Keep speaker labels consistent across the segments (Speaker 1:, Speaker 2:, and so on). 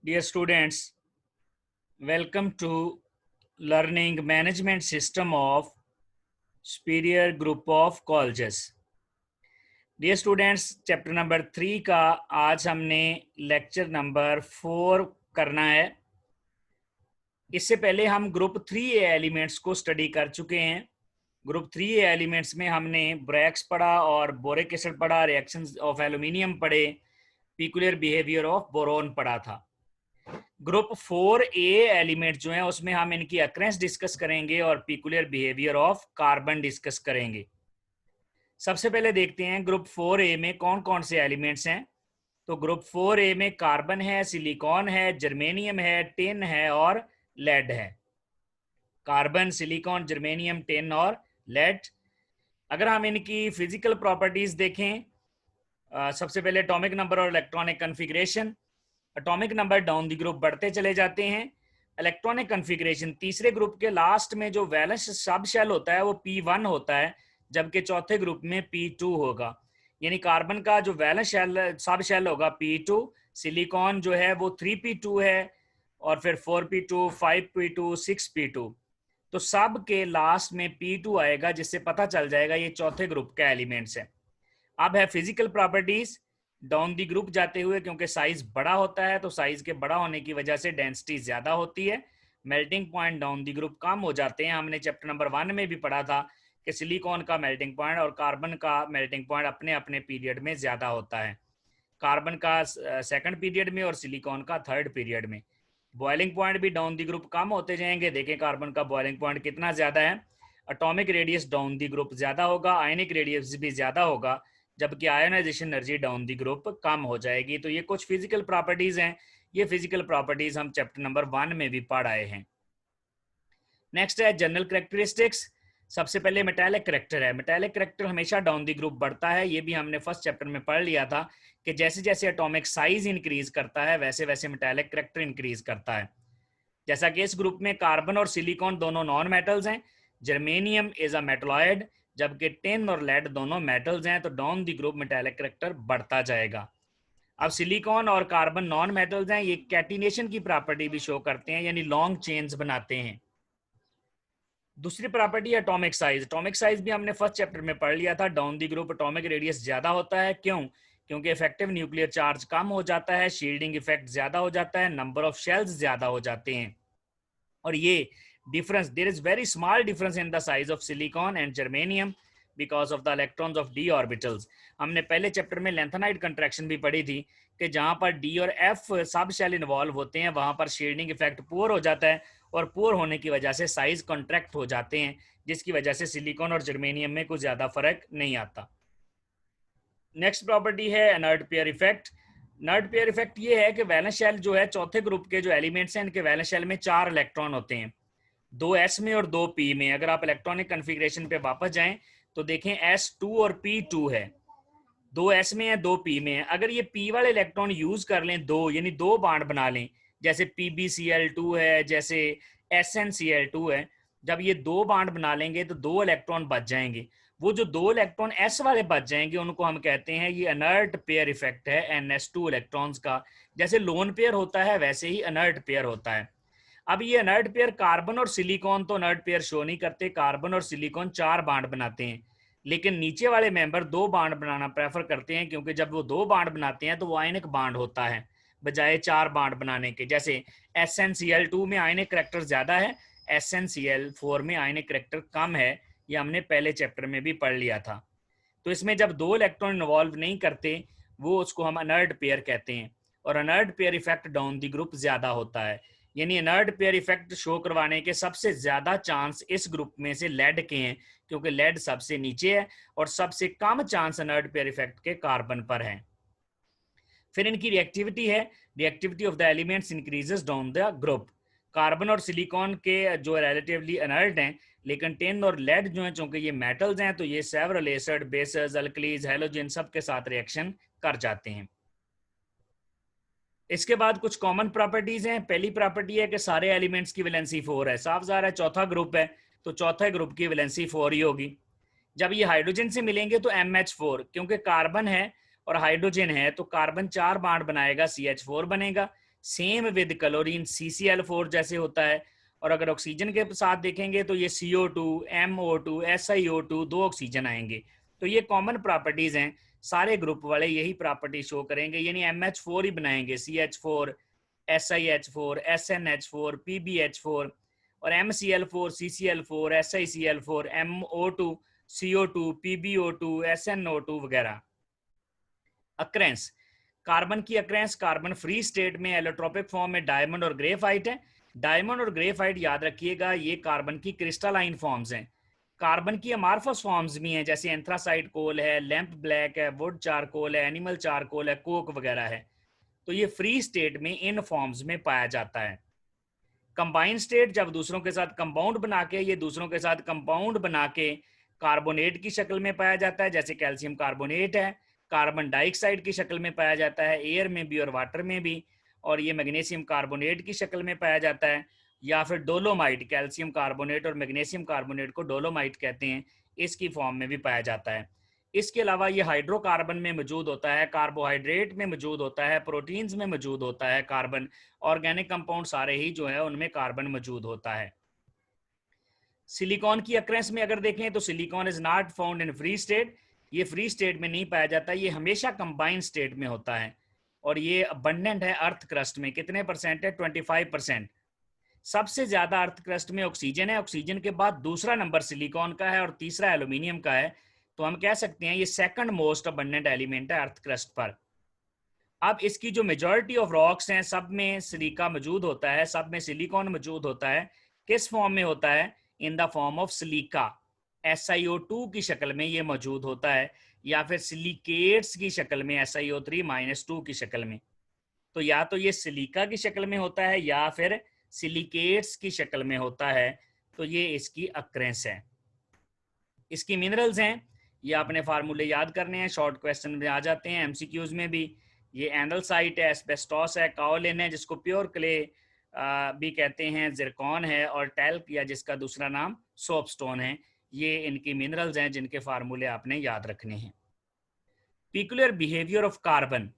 Speaker 1: Dear students, welcome to Learning Management System of Superior Group of Colleges. Dear students, chapter number 3 का आज हमने lecture number 4 करना है। इससे पहले हम ग्रुप 3A एलिमेंट्स को स्टडी कर चुके हैं। ग्रुप 3A एलिमेंट्स में हमने ब्रैक्स पढ़ा और बोरिक एसिड पढ़ा, रिएक्शंस ऑफ एल्यूमिनियम पढ़े, पिकुलियर बिहेवियर ऑफ बोरोन पढ़ा था। ग्रुप 4A एलिमेंट जो है उसमें हम इनकी अक्रेंस डिस्कस करेंगे और peculiar behaviour of carbon discuss करेंगे। सबसे पहले देखते हैं ग्रुप 4A में कौन कौन से एलिमेंट्स हैं। तो ग्रुप 4A में कार्बन है, सिलिकॉन है, जर्मेनियम है, टिन है और लेड है। कार्बन, सिलिकॉन, जर्मेनियम, टिन और लेड। अगर हम इनकी फिजिकल प्रॉपर्टीज देखें, सबसे पहले एटॉमिक नंबर और electronic configuration. Atomic number down the group बढ़ते चले जाते हैं। इलेक्ट्रॉनिक कन्फिग्रेशन, तीसरे ग्रुप के लास्ट में जो वैलेंस सब शेल होता है वो P1 होता है, जबकि चौथे ग्रुप में P2 होगा। यानी कार्बन का जो वैलेंस शेल सब शेल होगा P2, सिलिकॉन जो है वो 3P2 है और फिर 4P2, 5P2, 6P2। तो सब के लास्ट में P2 आएगा, जिससे पता चल जाएगा ये चौथे ग्रुप का एलिमेंट्स है। अब है physical properties. Down the group जाते हुए, क्योंकि साइज बड़ा होता है तो साइज के बड़ा होने की वजह से डेंसिटी ज्यादा होती है। Melting point down the group कम हो जाते हैं। हमने चैप्टर नंबर 1 में भी पढ़ा था कि सिलिकॉन का मेल्टिंग पॉइंट और कार्बन का मेल्टिंग पॉइंट अपने अपने पीरियड में ज्यादा होता है। कार्बन का सेकंड पीरियड में और सिलिकॉन का थर्ड पीरियड में। बॉइलिंग पॉइंट भी डाउन दी ग्रुप कम होते जाएंगे। देखें कार्बन का बॉइलिंग पॉइंट कितना ज्यादा है। Atomic radius down the group ज्यादा होगा, आयनिक रेडियस भी ज्यादा होगा, जबकि ionization energy down the group कम हो जाएगी। तो ये कुछ फिजिकल प्रॉपर्टीज हैं। ये फिजिकल प्रॉपर्टीज हम चैप्टर नंबर 1 में भी पढ़ आए हैं। नेक्स्ट है जनरल कैरेक्टरिस्टिक्स। सबसे पहले मेटालिक कैरेक्टर है। मेटालिक कैरेक्टर हमेशा डाउन दी ग्रुप बढ़ता है। ये भी हमने फर्स्ट चैप्टर में पढ़ लिया था कि जैसे जैसे एटॉमिक साइज इंक्रीज करता है वैसे वैसे मेटालिक कैरेक्टर इंक्रीज करता है। जैसा कि इस ग्रुप में कार्बन और सिलिकॉन दोनों नॉन मेटल्स हैं। जर्मेनियम इज अ मेटलॉइड, जबकि टिन और लेड दोनों मेटल्स हैं। तो down the group metallic character बढ़ता जाएगा। अब सिलिकॉन और कार्बन नॉन मेटल्स हैं। ये कैटिनेशन की प्रॉपर्टी भी शो करते हैं, यानी लॉन्ग चेन्स बनाते हैं। दूसरी प्रॉपर्टी है एटॉमिक साइज। एटॉमिक साइज भी हमने फर्स्ट चैप्टर में पढ़ लिया था। Down the group atomic radius ज्यादा होता है। क्यों? क्योंकि इफेक्टिव न्यूक्लियर चार्ज कम हो जाता है, शील्डिंग इफेक्ट ज्यादा हो जाता है, नंबर ऑफ शेल्स ज्यादा हो जाते हैं। और ये difference, there is very small difference in the size of silicon and germanium because of the electrons of d orbitals। हमने पहले चैप्टर में लेंथेनाइड कंट्रैक्शन भी पढ़ी थी कि जहां पर d और f सब शेल इन्वॉल्व होते हैं वहां पर शील्डिंग इफेक्ट पुअर हो जाता है और पुअर होने की वजह से साइज कॉन्ट्रैक्ट हो जाते हैं, जिसकी वजह से सिलिकॉन और जर्मेनियम में कुछ ज्यादा फर्क नहीं आता। नेक्स्ट प्रॉपर्टी है inert pair effect. Inert pair effect ये है कि वैलेंस शेल जो है चौथे ग्रुप के जो एलिमेंट्स हैं इनके वैलेंस शेल में 4 इलेक्ट्रॉन होते हैं, 2 S में और 2 P में। अगर आप इलेक्ट्रॉनिक कन्फिग्रेशन पे वापस जाएं तो देखें S2 और P2 है, 2 S में है 2 P में है। अगर ये P वाले इलेक्ट्रॉन यूज कर लें दो, यानी 2 बॉन्ड बना लें, जैसे PbCl2 है, जैसे SnCl2 है, जब ये 2 बॉन्ड बना लेंगे तो 2 इलेक्ट्रॉन बच जाएंगे। वो जो 2 इलेक्ट्रॉन S वाले बच जाएंगे उनको हम कहते हैं ये इनर्ट पेयर इफेक्ट है NS2 इलेक्ट्रॉन्स का। जैसे लोन पेयर होता है वैसे ही इनर्ट पेयर होता है। अब ये इनर्ट पेयर कार्बन और सिलिकॉन तो इनर्ट पेयर शो नहीं करते। कार्बन और सिलिकॉन 4 बॉन्ड बनाते हैं, लेकिन नीचे वाले मेंबर 2 बॉन्ड बनाना प्रेफर करते हैं, क्योंकि जब वो 2 बॉन्ड बनाते हैं तो वो आयनिक बॉन्ड होता है बजाय 4 बॉन्ड बनाने के। जैसे SnCl2 में आयनिक करैक्टर ज्यादा है, SnCl4 में आयनिक करैक्टर कम है। ये हमने पहले चैप्टर में भी पढ़ लिया था। तो इसमें जब 2 इलेक्ट्रॉन इन्वॉल्व नहीं करते वो उसको हम इनर्ट पेयर कहते हैं। और inert pair effect down the group ज्यादा होता है, यानी इनर्ट पेयर इफेक्ट शो करवाने के सबसे ज्यादा चांस इस ग्रुप में से लेड के हैं, क्योंकि लेड सबसे नीचे है, और सबसे कम चांस इनर्ट पेयर इफेक्ट के कार्बन पर है। फिर इनकी रिएक्टिविटी है। Reactivity of the elements increases down the group. Carbon और सिलिकॉन के जो रिलेटिवली इनर्ट हैं, लेकिन टिन और लेड जो हैं चूंकि ये मेटल्स हैं तो ये several acid, bases, alkalis, halogen सब के साथ रिएक्शन कर जाते हैं। इसके बाद कुछ कॉमन प्रॉपर्टीज हैं। पहली प्रॉपर्टी है कि सारे एलिमेंट्स की वैलेंसी 4 है। साफ ज़ाहिर है चौथा ग्रुप है तो चौथे ग्रुप की वैलेंसी 4 ही होगी। जब ये हाइड्रोजन से मिलेंगे तो MH4, क्योंकि कार्बन है और हाइड्रोजन है तो कार्बन 4 बॉन्ड बनाएगा, CH4 बनेगा। सेम विद क्लोरीन CCl4 जैसे होता है। और अगर ऑक्सीजन के साथ देखेंगे तो ये CO2, MO2, SiO2 दो ऑक्सीजन आएंगे। तो ये कॉमन प्रॉपर्टीज हैं, सारे ग्रुप वाले यही प्रॉपर्टी शो करेंगे, यानी MH4 ही बनाएंगे, CH4, SiH4, SNH4, PbH4 और MCl4, CCl4, SiCl4, MO2, CO2, PbO2, SNO2 वगैरह। अक्रेंस, कार्बन की अक्रेंस कार्बन फ्री स्टेट में एलोट्रोपिक फॉर्म में डायमंड और ग्रेफाइट है। डायमंड और ग्रेफाइट याद रखिएगा, ये कार्बन की क्रिस्टलाइन फॉर्म्स हैं। कार्बन की अमार्फस फॉर्म्स भी हैं, जैसे एंथ्रासाइट कोल है, लैंप ब्लैक है, वुड चारकोल है, एनिमल चारकोल है, कोक वगैरह है। तो ये फ्री स्टेट में इन फॉर्म्स में पाया जाता है। कंबाइन स्टेट, जब दूसरों के साथ कंपाउंड बना के, ये दूसरों के साथ कंपाउंड बना के कार्बोनेट की शक्ल में पाया जाता है, जैसे कैल्शियम कार्बोनेट है। कार्बन डाइऑक्साइड की शक्ल में पाया जाता है, एयर में भी और वाटर में भी। और ये मैग्नीशियम कार्बोनेट की शक्ल में पाया जाता है, या फिर डोलोमाइट, कैल्शियम कार्बोनेट और मैग्नीशियम कार्बोनेट को डोलोमाइट कहते हैं, इसकी फॉर्म में भी पाया जाता है। इसके अलावा ये हाइड्रोकार्बन में मौजूद होता है, कार्बोहाइड्रेट में मौजूद होता है, प्रोटीन्स में मौजूद होता है कार्बन, ऑर्गेनिक कंपाउंड सारे ही जो है उनमें कार्बन मौजूद होता है। सिलिकॉन की अक्रेंस में अगर देखें तो silicon is not found in free state, ये फ्री स्टेट में नहीं पाया जाता, ये हमेशा कंबाइंड स्टेट में होता है। और ये अबंडेंट है अर्थ क्रस्ट में, कितने परसेंट है? 25%। सबसे ज्यादा अर्थ क्रस्ट में ऑक्सीजन है, ऑक्सीजन के बाद दूसरा नंबर सिलिकॉन का है और तीसरा एल्यूमिनियम का है। तो हम कह सकते हैं ये सेकंड मोस्ट अबंडेंट एलिमेंट है अर्थ क्रस्ट पर। अब इसकी जो मेजॉरिटी ऑफ रॉक्स हैं सब में सिलिका मौजूद होता है, सब में सिलिकॉन मौजूद होता है। किस फॉर्म में होता है? In the form of silica, SiO2 की शक्ल में ये मौजूद होता है, या फिर सिलिकेट्स की शक्ल में, SiO3-2 की शक्ल में। तो या तो ये सिलिका की शक्ल में होता है या फिर सिलिकेट्स की शक्ल में होता है। तो ये इसकी अक्रेंस है। इसकी मिनरल्स हैं, ये आपने फार्मूले याद करने हैं, शॉर्ट क्वेश्चन में आ जाते हैं, MCQs में भी। ये एंडलसाइट है, एस्बेस्टोस है, काओलिन है जिसको प्योर क्ले भी कहते हैं, जिरकॉन है, और टैल्क या जिसका दूसरा नाम सोपस्टोन है। ये इनकी मिनरल्स हैं जिनके फार्मूले आपने याद रखने हैं। Peculiar behaviour of carbon,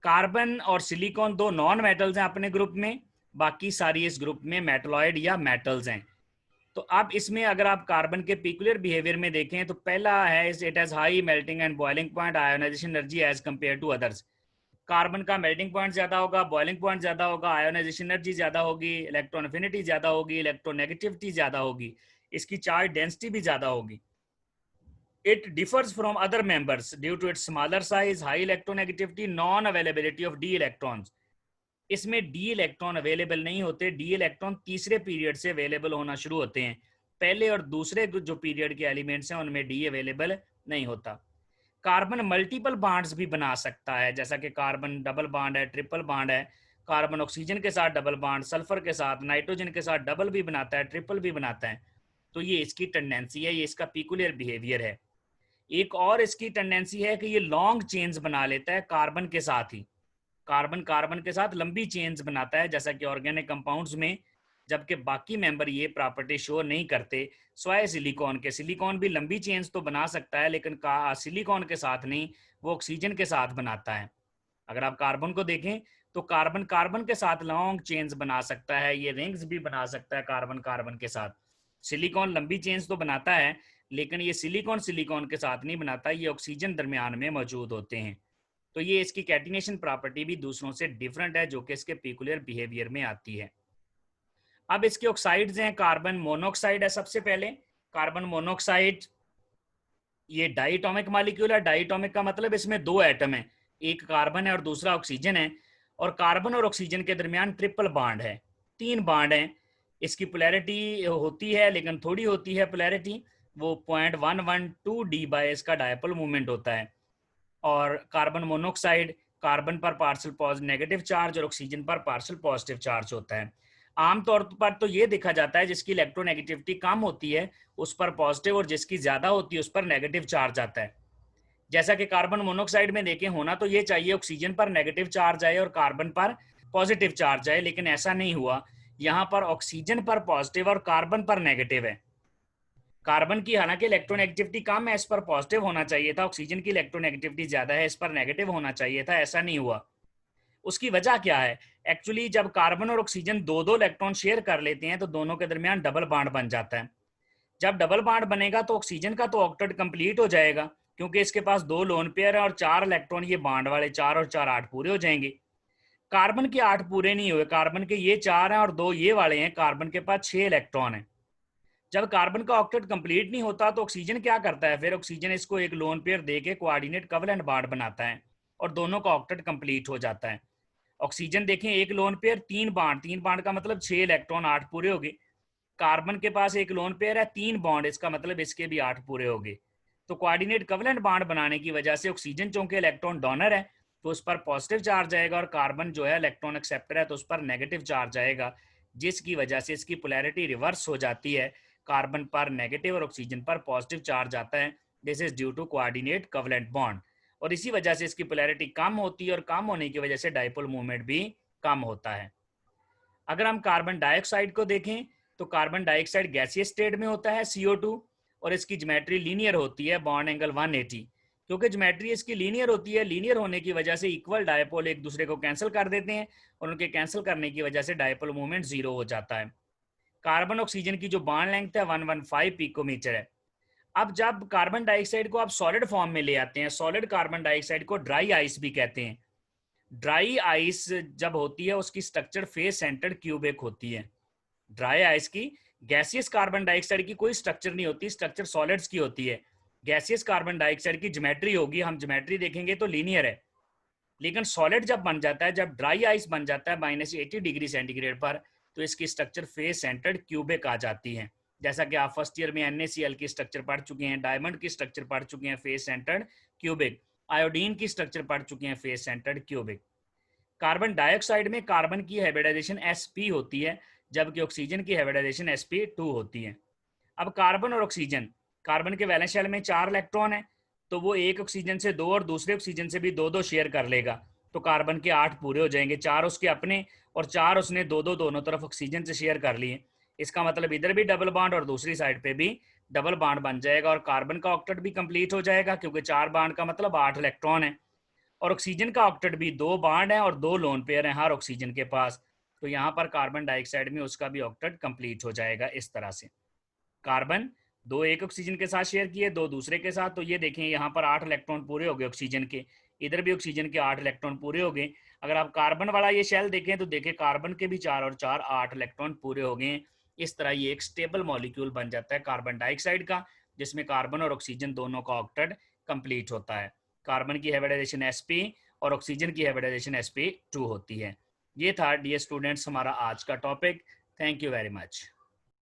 Speaker 1: carbon और सिलिकॉन दो नॉन मेटल्स हैं अपने ग्रुप में, बाकी सारी इस ग्रुप में मेटलॉइड या मेटल्स हैं। तो अब इसमें अगर आप कार्बन के पिकुलर बिहेवियर में देखें तो पहला है it has high melting and boiling point ionization energy as compare to others. Carbon का मेल्टिंग पॉइंट ज्यादा होगा, बॉइलिंग पॉइंट ज्यादा होगा, आयोनाइजेशन एनर्जी ज्यादा होगी, इलेक्ट्रॉन एफिनिटी ज्यादा होगी, इलेक्ट्रोनेगेटिविटी ज्यादा होगी, इसकी चार्ज डेंसिटी भी ज्यादा होगी। It differs from other members due to its smaller size, high electronegativity, non-availability of d electrons. इसमें d इलेक्ट्रॉन अवेलेबल नहीं होते, d इलेक्ट्रॉन तीसरे पीरियड से अवेलेबल होना शुरू होते हैं, पहले और दूसरे जो पीरियड के एलिमेंट्स हैं उनमें d अवेलेबल नहीं होता। कार्बन मल्टीपल बॉन्ड्स भी बना सकता है, जैसा कि कार्बन डबल बॉन्ड है, ट्रिपल बॉन्ड है। कार्बन ऑक्सीजन के साथ डबल बॉन्ड, सल्फर के साथ, नाइट्रोजन के साथ डबल भी बनाता है, ट्रिपल भी बनाता है। तो ये इसकी टेंडेंसी है, ये इसका पिकुलियर बिहेवियर है। एक और इसकी टेंडेंसी है कि ये लॉन्ग चेन्स बना लेता है कार्बन के साथ ही, कार्बन के साथ लंबी चेन्स बनाता है, जैसा कि ऑर्गेनिक कंपाउंड्स में, जबकि बाकी मेंबर ये प्रॉपर्टी शो नहीं करते, स्वाय सिलिकॉन के। सिलिकॉन भी लंबी चेन्स तो बना सकता है लेकिन सिलिकॉन के साथ नहीं, वो ऑक्सीजन के साथ बनाता है। अगर आप कार्बन को देखें तो कार्बन के साथ लॉन्ग चेन्स बना सकता है, ये रिंग्स भी बना सकता है कार्बन के साथ। सिलिकॉन लंबी चेन्स तो बनाता है लेकिन ये सिलिकॉन के साथ नहीं बनाता, ये ऑक्सीजन दरमियान में मौजूद होते हैं। तो ये इसकी कैटिनेशन प्रॉपर्टी भी दूसरों से डिफरेंट है, जो कि इसके पिकुलर बिहेवियर में आती है। अब इसके ऑक्साइड्स हैं, कार्बन मोनोऑक्साइड है सबसे पहले। कार्बन मोनोऑक्साइड ये डाइटोमिक मॉलिक्यूल है। डाइटोमिक का मतलब इसमें दो एटम है, एक कार्बन है और दूसरा ऑक्सीजन है, और कार्बन और ऑक्सीजन के दरमियान ट्रिपल बॉन्ड है, 3 बॉन्ड है। इसकी पोलैरिटी होती है लेकिन थोड़ी होती है पोलैरिटी, वो 0.112 डी बाय इसका डायपोल मूवमेंट होता है। और कार्बन मोनोऑक्साइड, कार्बन पर पार्शियल नेगेटिव चार्ज और ऑक्सीजन पर पार्शियल पॉजिटिव चार्ज होता है। आमतौर पर तो ये देखा जाता है जिसकी इलेक्ट्रोनेगेटिविटी कम होती है उस पर पॉजिटिव, और जिसकी ज्यादा होती है उस पर नेगेटिव चार्ज आता है। जैसा कि कार्बन मोनोऑक्साइड में देखें, होना तो ये चाहिए ऑक्सीजन पर नेगेटिव चार्ज आए और कार्बन पर पॉजिटिव चार्ज आए, लेकिन ऐसा नहीं हुआ। यहाँ पर ऑक्सीजन पर पॉजिटिव और कार्बन पर नेगेटिव है। कार्बन की हालांकि इलेक्ट्रोनेगेटिविटी कम है, इस पर पॉजिटिव होना चाहिए था, ऑक्सीजन की इलेक्ट्रोनेगेटिविटी ज्यादा है, इस पर नेगेटिव होना चाहिए था, ऐसा नहीं हुआ। उसकी वजह क्या है? एक्चुअली जब कार्बन और ऑक्सीजन दो दो इलेक्ट्रॉन शेयर कर लेते हैं तो दोनों के दरमियान डबल बॉन्ड बन जाता है। जब डबल बॉन्ड बनेगा तो ऑक्सीजन का तो ऑक्टेट कंप्लीट हो जाएगा, क्योंकि इसके पास दो लोन पेयर है और 4 इलेक्ट्रॉन, ये बॉन्ड वाले 4 और 4 8 पूरे हो जाएंगे। कार्बन के 8 पूरे नहीं हुए, कार्बन के ये 4 हैं और 2 ये वाले हैं, कार्बन के पास 6 इलेक्ट्रॉन है। जब कार्बन का ऑक्टेट कंप्लीट नहीं होता तो ऑक्सीजन क्या करता है? फिर ऑक्सीजन इसको एक लोन पेयर दे के कोऑर्डिनेट कोवलेंट बॉन्ड बनाता है और दोनों का ऑक्टेट कंप्लीट हो जाता है। ऑक्सीजन देखें, एक लोन पेयर, 3 बॉन्ड का मतलब 6 इलेक्ट्रॉन 8 पूरे हो गए। कार्बन के पास एक लोन पेयर है, 3 बॉन्ड, इसका मतलब इसके भी 8 पूरे हो गए। तो कोऑर्डिनेट कोवलेंट बॉन्ड बनाने की वजह से ऑक्सीजन चूंकि इलेक्ट्रॉन डोनर है तो उस पर पॉजिटिव चार्ज आएगा, और कार्बन जो है इलेक्ट्रॉन एक्सेप्टर है तो उस पर नेगेटिव चार्ज आएगा, जिसकी वजह से इसकी पोलैरिटी रिवर्स हो जाती है। कार्बन पर नेगेटिव और ऑक्सीजन पर पॉजिटिव चार्ज आता है। This is due to coordinate covalent bond, और इसी वजह से इसकी पोलैरिटी कम होती है, और कम होने की वजह से डाइपोल मूवमेंट भी कम होता है। अगर हम कार्बन डाइऑक्साइड को देखें तो कार्बन डाइऑक्साइड गैसीय स्टेट में होता है CO2, और इसकी ज्योमेट्री लीनियर होती है, बॉन्ड एंगल 180। क्योंकि ज्योमेट्री इसकी लीनियर होती है, लीनियर होने की वजह से इक्वल डायपोल एक दूसरे को कैंसिल कर देते हैं, और उनके कैंसिल करने की वजह से डायपोल मूवमेंट 0 हो जाता है। कार्बन ऑक्सीजन की जो बॉन्ड लेंथ है 115 पिकोमीटर है। अब जब कार्बन डाइऑक्साइड को आप सॉलिड फॉर्म में ले आते हैं, सॉलिड कार्बन डाइऑक्साइड को ड्राई आइस भी कहते हैं। ड्राई आइस जब होती है उसकी स्ट्रक्चर फेस सेंटर्ड क्यूबिक होती है। ड्राई आइस की, गैसियस कार्बन डाइऑक्साइड की कोई स्ट्रक्चर नहीं होती, स्ट्रक्चर सॉलिड्स की होती है। गैसियस कार्बन डाइऑक्साइड की ज्योमेट्री होगी, हम ज्योमेट्री देखेंगे तो लीनियर है। लेकिन सॉलिड जब बन जाता है, जब ड्राई आइस बन जाता है -80 डिग्री सेंटीग्रेड पर, तो इसकी स्ट्रक्चर फेस सेंटर्ड क्यूबिक आ जाती है। जैसा कि आप फर्स्ट ईयर में NaCl की स्ट्रक्चर पढ़ चुके हैं, डायमंड की स्ट्रक्चर पढ़ चुके हैं, फेस सेंटर्ड क्यूबिक, आयोडीन की स्ट्रक्चर पढ़ चुके हैं, face centred cubic. Carbon dioxide में कार्बन की हाइब्रिडाइजेशन sp होती है, जबकि ऑक्सीजन की हाइब्रिडाइजेशन sp2 होती है। अब कार्बन और ऑक्सीजन, कार्बन के वैलेंस शेल में 4 इलेक्ट्रॉन है, तो वो एक ऑक्सीजन से 2 और दूसरे ऑक्सीजन से भी 2 शेयर कर लेगा, तो कार्बन के 8 पूरे हो जाएंगे। 4 उसके अपने और 4 उसने 2 दोनों तरफ ऑक्सीजन से शेयर कर लिए। इसका मतलब इधर भी डबल बॉन्ड और दूसरी साइड पे भी डबल बॉन्ड बन जाएगा, और कार्बन का ऑक्टेट भी कंप्लीट हो जाएगा, क्योंकि 4 बॉन्ड का मतलब 8 इलेक्ट्रॉन है। और ऑक्सीजन का ऑक्टेट भी 2 बॉन्ड है और 2 लोन पेयर हैं हर ऑक्सीजन के पास, तो यहाँ पर कार्बन डाइऑक्साइड में उसका भी ऑक्टेट कंप्लीट हो जाएगा इस तरह से। कार्बन 2 एक ऑक्सीजन के साथ शेयर किए, 2 दूसरे के साथ, तो ये देखें यहाँ पर 8 इलेक्ट्रॉन पूरे हो गए ऑक्सीजन के, इधर भी ऑक्सीजन के 8 इलेक्ट्रॉन पूरे हो गए। अगर आप कार्बन वाला ये शेल देखें तो देखें कार्बन के भी 4 और 4 8 इलेक्ट्रॉन पूरे हो गए। इस तरह ये एक स्टेबल मॉलिक्यूल बन जाता है कार्बन डाइऑक्साइड का, जिसमें कार्बन और ऑक्सीजन दोनों का ऑक्टेट कंप्लीट होता है। कार्बन की हाइब्रिडाइजेशन sp और ऑक्सीजन की हाइब्रिडाइजेशन sp2 होती है। ये था डियर स्टूडेंट्स हमारा आज का topic. Thank you very much.